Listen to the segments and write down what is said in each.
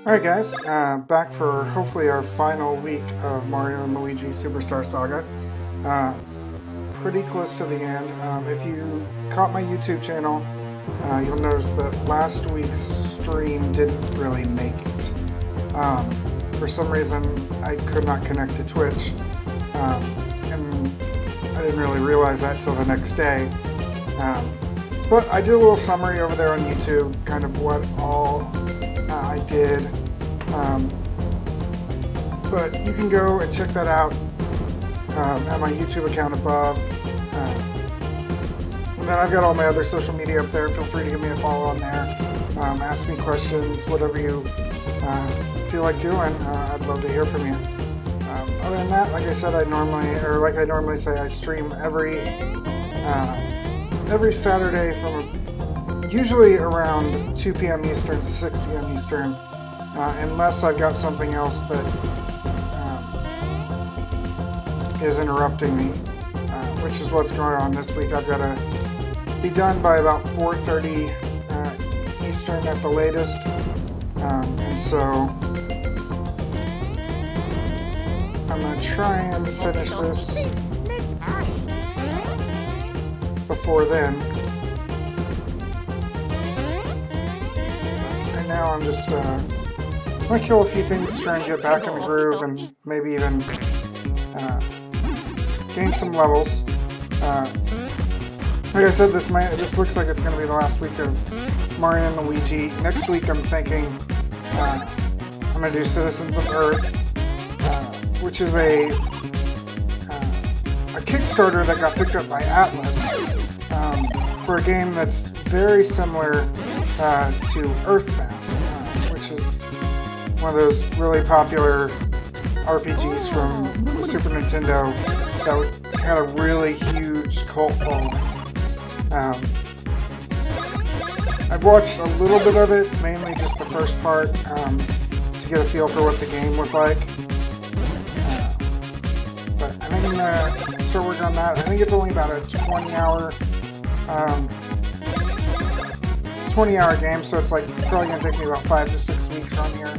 Alright guys, back for hopefully our final week of Mario and Luigi Superstar Saga. Pretty close to the end. If you caught my YouTube channel, you'll notice that last week's stream didn't really make it. For some reason, I could not connect to Twitch, and I didn't really realize that till the next day. But I did a little summary over there on YouTube, kind of what all I did, but you can go and check that out at my YouTube account above, and then I've got all my other social media up there. Feel free to give me a follow on there, ask me questions, whatever you feel like doing. I'd love to hear from you. Other than that, like I said, I normally say, I stream every Saturday from usually around 2 p.m. Eastern to 6 p.m. Eastern, unless I've got something else that is interrupting me, which is what's going on this week. I've got to be done by about 4:30 Eastern at the latest, and so I'm going to try and finish this before then. Right now I'm just going to kill a few things, try and get back in the groove, and maybe even gain some levels. Like I said, this looks like it's going to be the last week of Mario and Luigi. Next week I'm thinking I'm going to do Citizens of Earth, which is a Kickstarter that got picked up by Atlas for a game that's very similar to Earthbound, which is one of those really popular RPGs from the Super Nintendo that had a really huge cult following. I've watched a little bit of it, mainly just the first part, to get a feel for what the game was like. But I think I'm going to start working on that. I think it's only about a 20-hour game, so it's like probably going to take me about 5 to 6 weeks on here.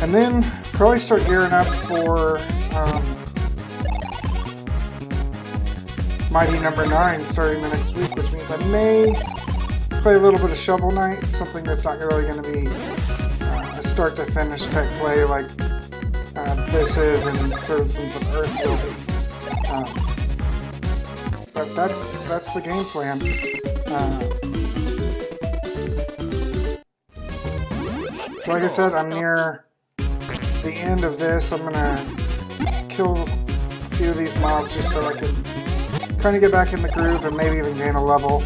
And then probably start gearing up for Mighty Number 9 starting the next week, which means I may play a little bit of Shovel Knight, something that's not really going to be a start to finish type play like this is and Citizens of Earth will be. But that's the game plan. So like I said, I'm near the end of this. I'm gonna kill a few of these mobs just so I can kind of get back in the groove and maybe even gain a level.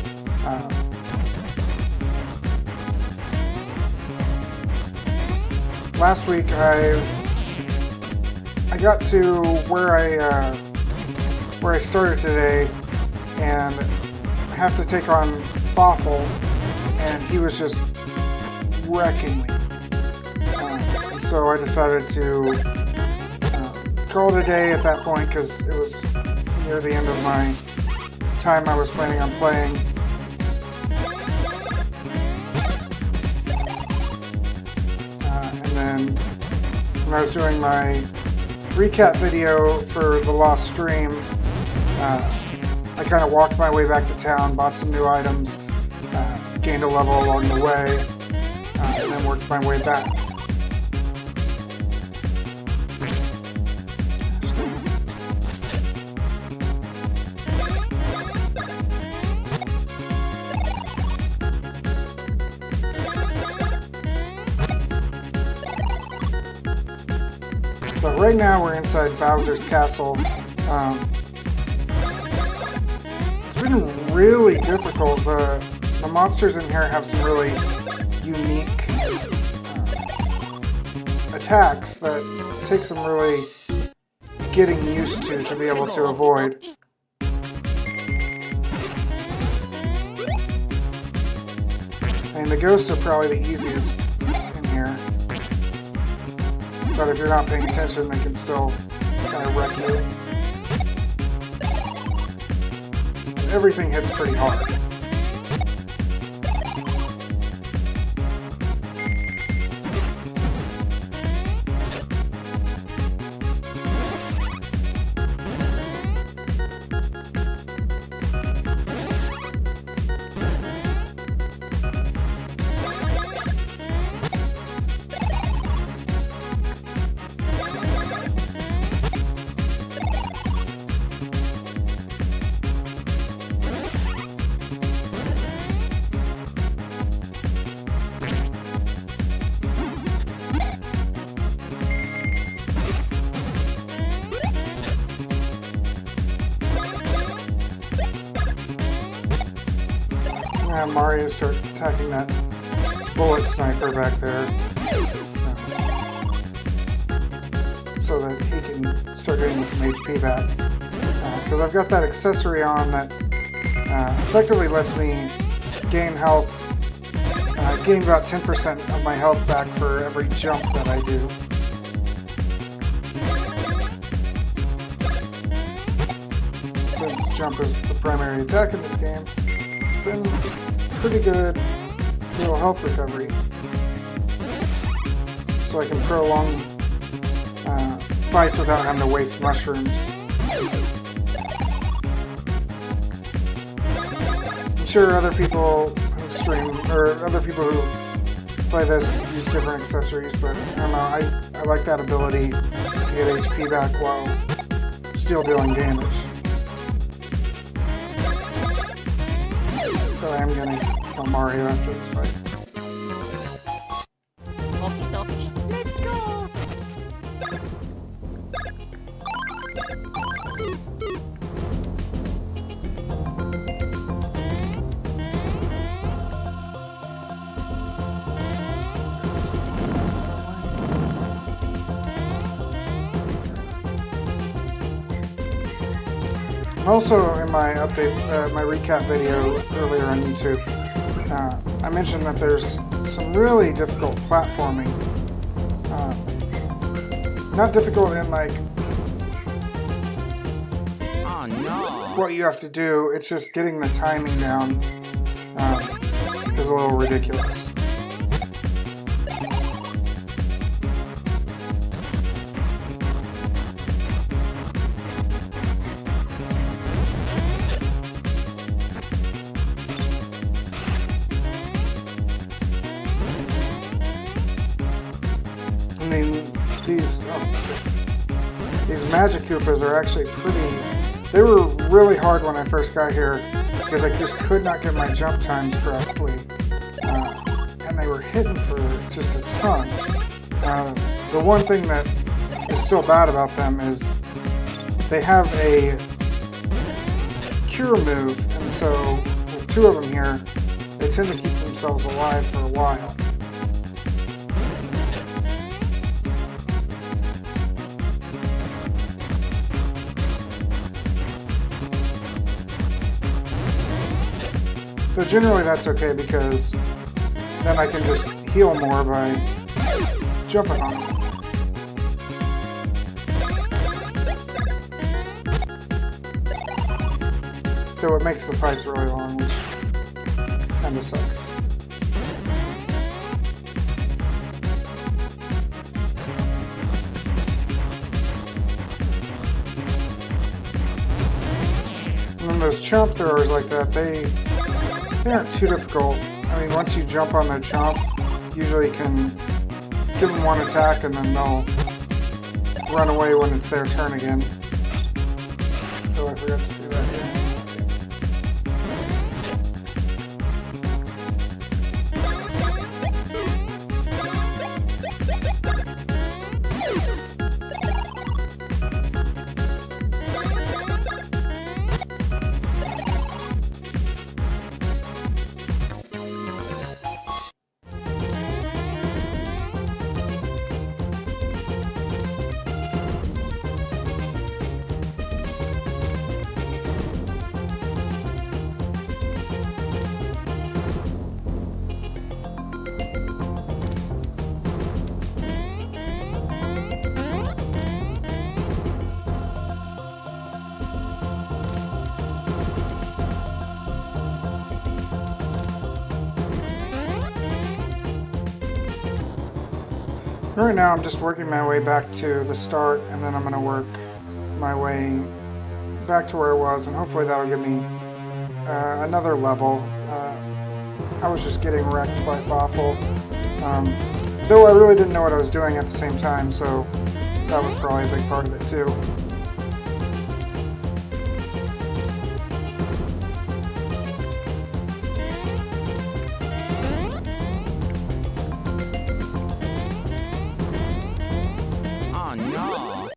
Last week I got to where I started today, and I have to take on Fawful, and he was just wrecking me. So I decided to call it a day at that point because it was near the end of my time I was planning on playing. And then when I was doing my recap video for the lost stream, I kind of walked my way back to town, bought some new items, gained a level along the way, and then worked my way back. But right now we're inside Bowser's castle. It's been really difficult. The monsters in here have some really unique attacks that take some really getting used to be able to avoid. And the ghosts are probably the easiest in here. But if you're not paying attention, they can still kind of wreck you. Everything hits pretty hard. have Mario start attacking that bullet sniper back there, so that he can start getting some HP back. Because I've got that accessory on that effectively lets me gain health. Gain about 10% of my health back for every jump that I do. Since jump is the primary attack in this game, it's been pretty good little health recovery. So I can prolong fights without having to waste mushrooms. I'm sure other people who stream, or other people who play this use different accessories, but I don't know, I like that ability to get HP back while still dealing damage. So I am gonna kill Mario after this fight. Okie dokie, let's go! Also, in my update, my recap video earlier on YouTube, I mentioned that there's some really difficult platforming. Not difficult in like Oh no! what you have to do, it's just getting the timing down is a little ridiculous. I mean, these magic Koopas are actually pretty... They were really hard when I first got here because I just could not get my jump times correctly. And they were hitting for just a ton. The one thing that is still bad about them is they have a cure move, and so with two of them here, they tend to keep themselves alive for a while. So generally that's okay because then I can just heal more by jumping on them. So it makes the fights really long, which kinda sucks. And then those chomp throwers like that, they aren't too difficult. I mean, once you jump on their chomp, usually you can give them one attack and then they'll run away when it's their turn again. Oh, I forgot to do that here. Right now I'm just working my way back to the start, and then I'm going to work my way back to where I was, and hopefully that'll give me another level. I was just getting wrecked by Boffle, though I really didn't know what I was doing at the same time, so that was probably a big part of it too. Oh no!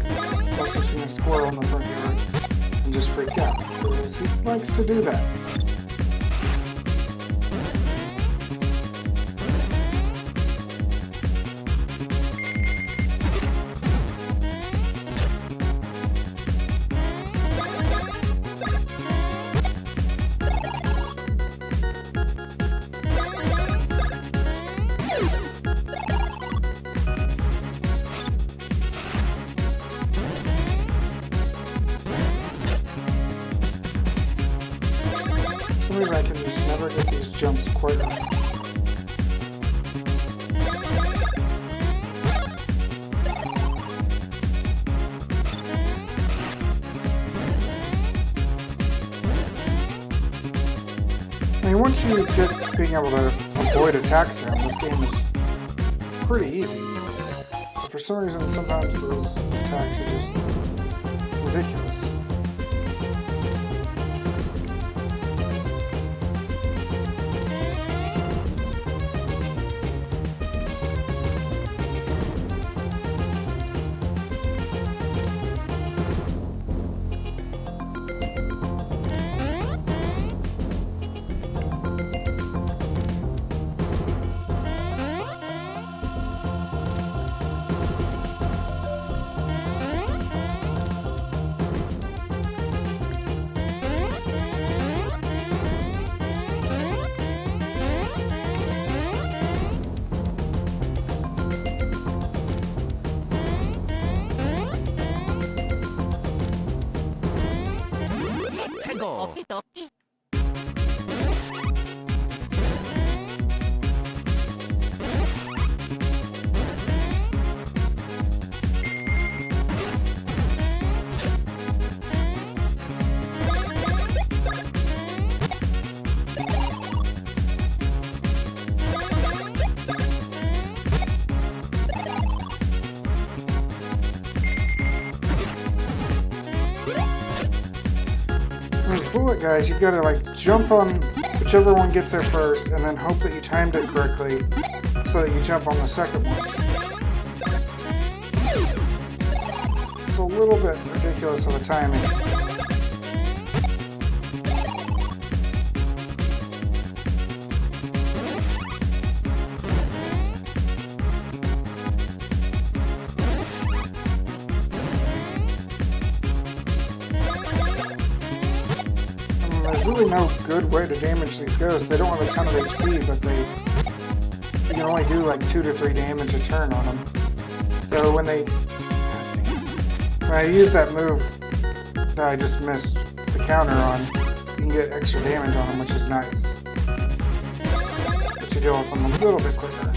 Unless you've seen a squirrel in the front yard and just freak out, because he likes to do that. For some reason I can just never get these jumps quite right. I mean, once you get being able to avoid attacks now, this game is pretty easy. But for some reason, sometimes those attacks are just ridiculous. Okie dokie. Those bullet guys, you've got to like jump on whichever one gets there first, and then hope that you timed it correctly so that you jump on the second one. It's a little bit ridiculous of a timing. There's really no good way to damage these ghosts. They don't have a ton of HP, but you can only do like 2 to 3 damage a turn on them. So when I use that move that I just missed the counter on, you can get extra damage on them, which is nice. But you deal with them a little bit quicker.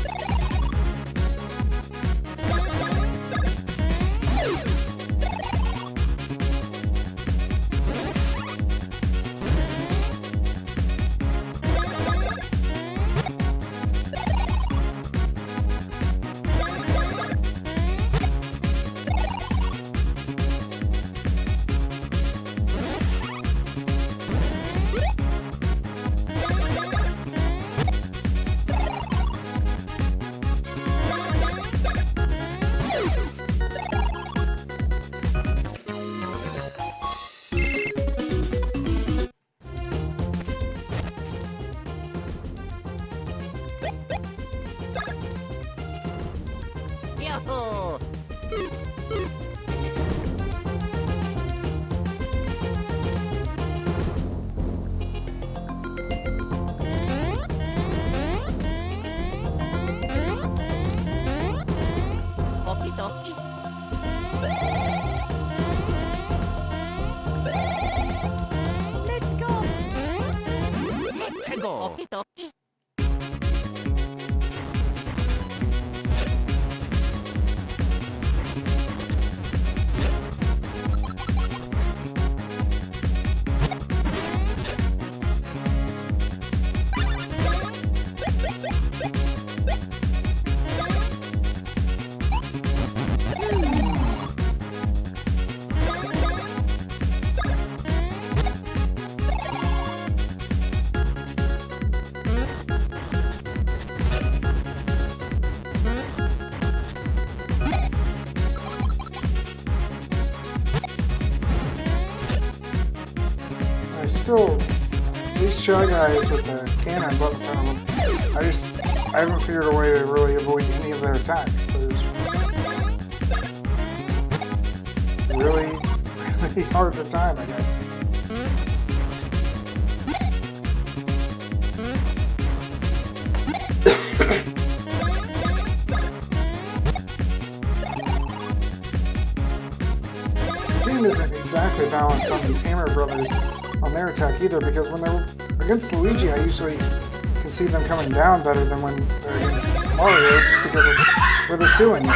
still, these shy guys with the cannons on the front of them, I haven't figured a way to really avoid any of their attacks. There's really hard to time, I guess. The game isn't exactly balanced on these Hammer Brothers on their attack either, because when they're against Luigi, I usually can see them coming down better than when they're against Mario, just because of where the ceiling is.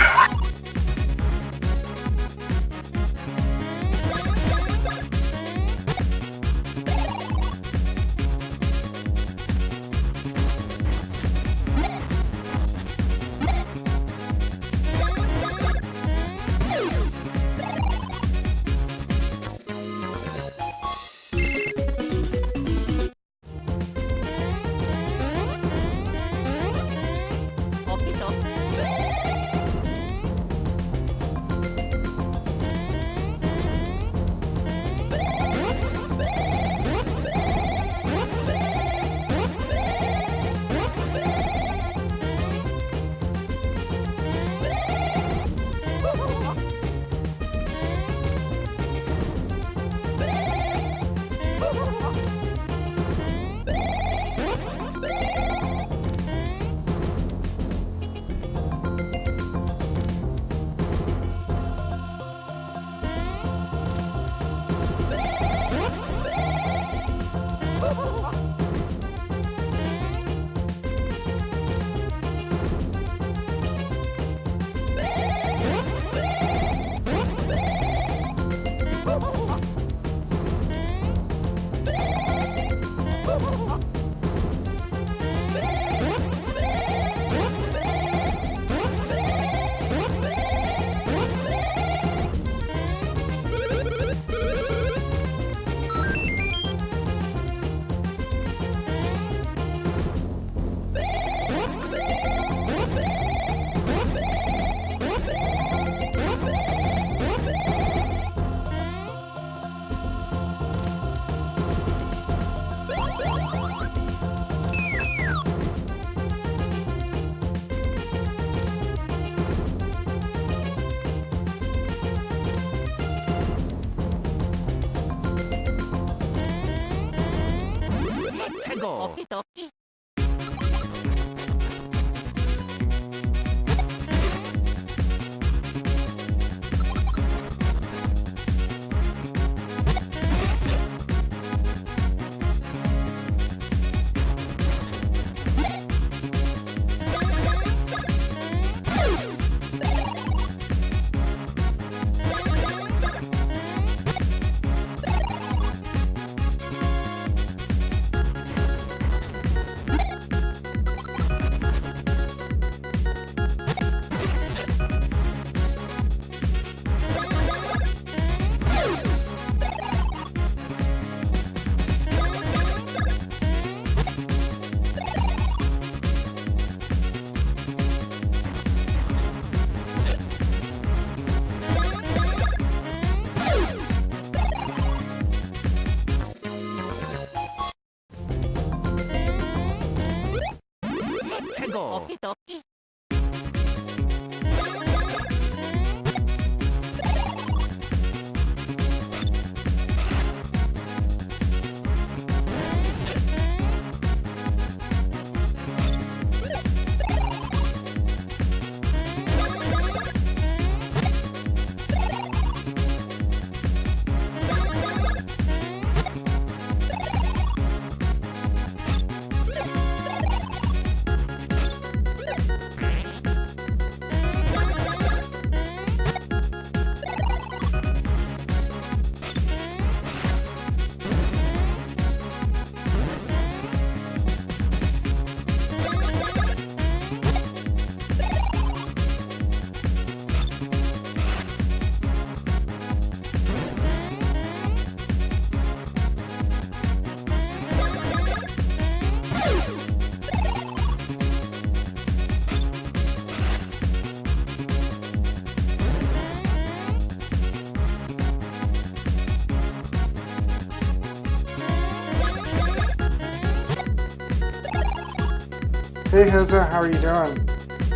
Hey Heza, how are you doing?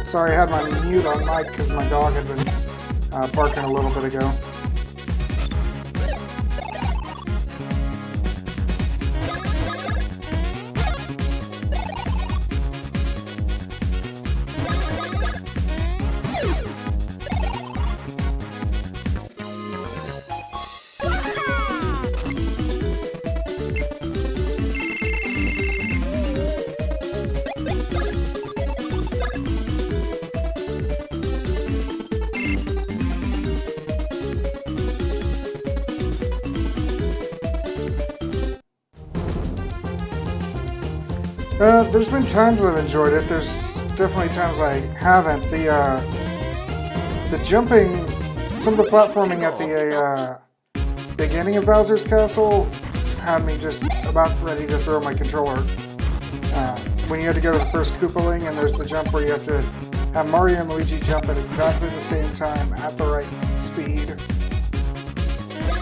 Sorry, I had my mute on mic because my dog had been barking a little bit ago. There's been times I've enjoyed it. There's definitely times I haven't. The jumping, some of the platforming at the beginning of Bowser's Castle had me just about ready to throw my controller. When you had to go to the first Koopaling and there's the jump where you have to have Mario and Luigi jump at exactly the same time at the right speed.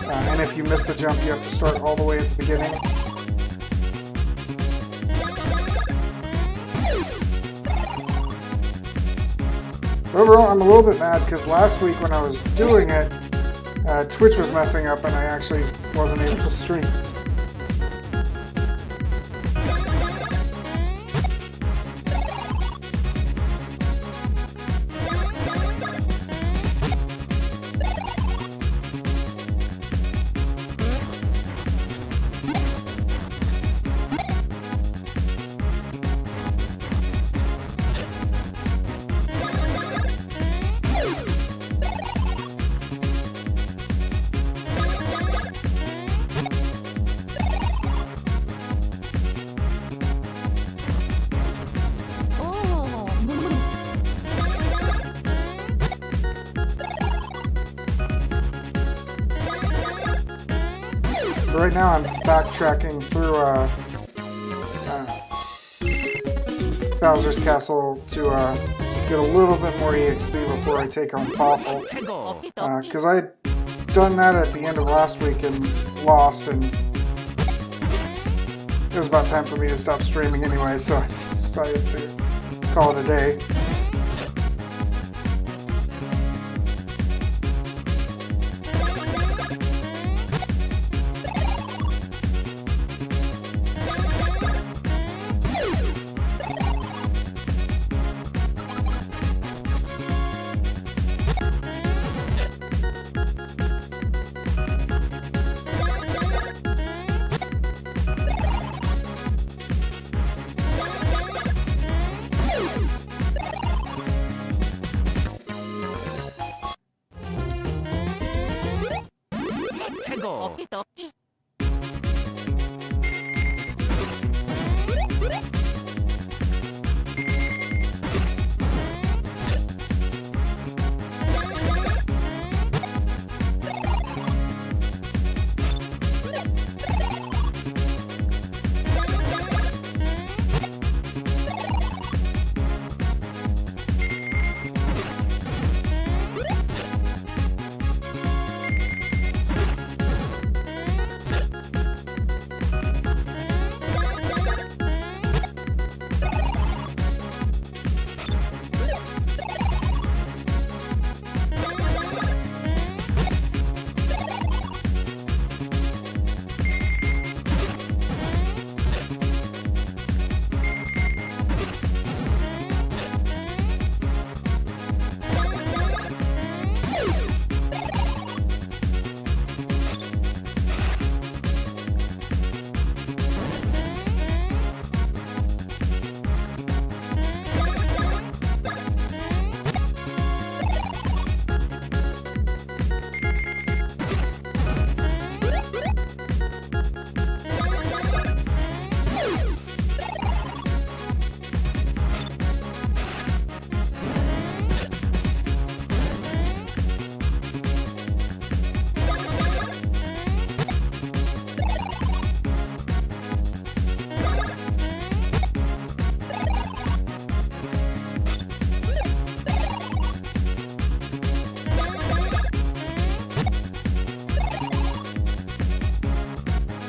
And if you miss the jump, you have to start all the way at the beginning. Overall, I'm a little bit mad because last week when I was doing it, Twitch was messing up and I actually wasn't able to stream it. Right now I'm backtracking through Bowser's Castle to get a little bit more EXP before I take on Fawful. Because I had done that at the end of last week and lost, and it was about time for me to stop streaming anyway, so I decided to call it a day.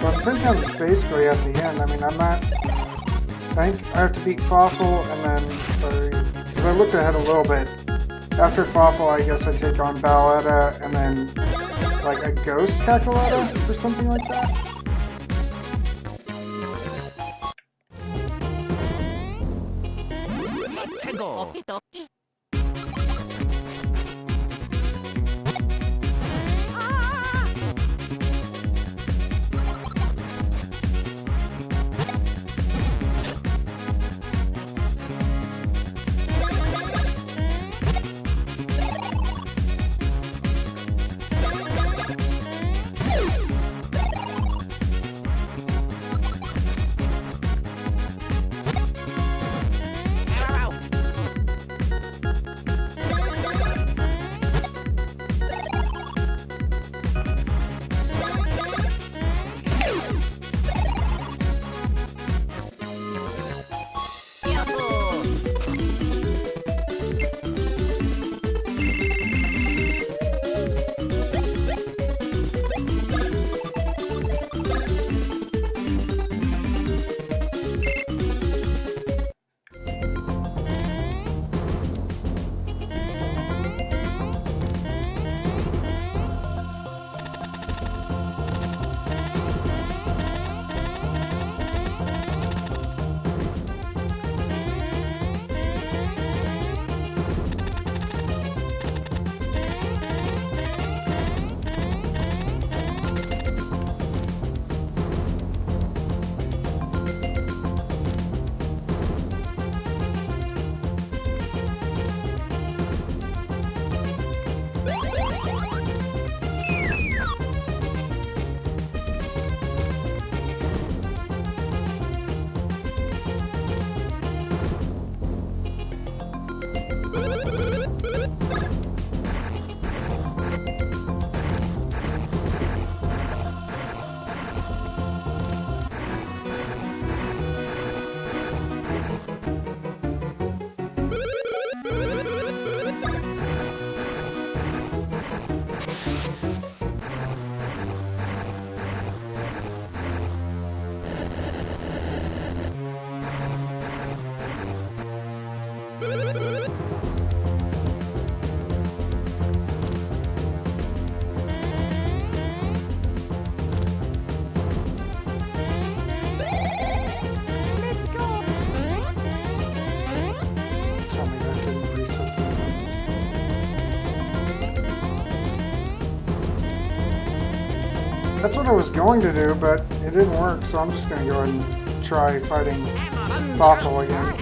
I think I'm basically at the end. I mean, I'm not I think I have to beat Fawful and then, because I looked ahead a little bit. After Fawful, I guess I take on Balletta and then like a ghost Cackaletta or something like that. 최고. Tell me that didn't reset things. That's what I was going to do, but it didn't work, so I'm just going to go ahead and try fighting Fawful again.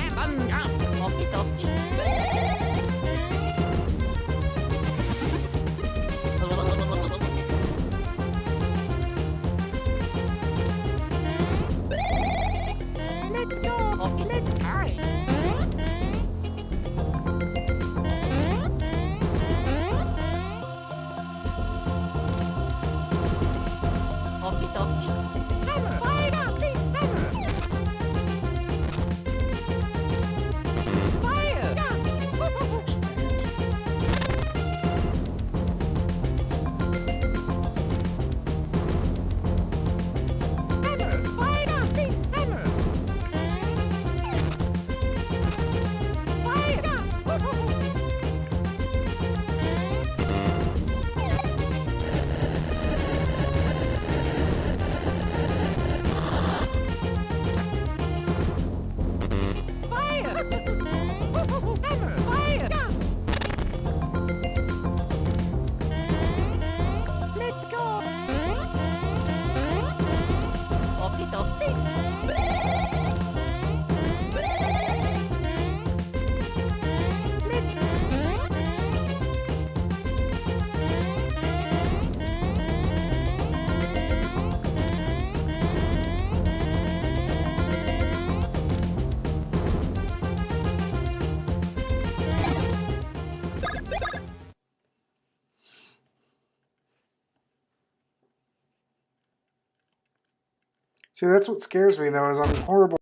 See, that's what scares me though, is I'm horrible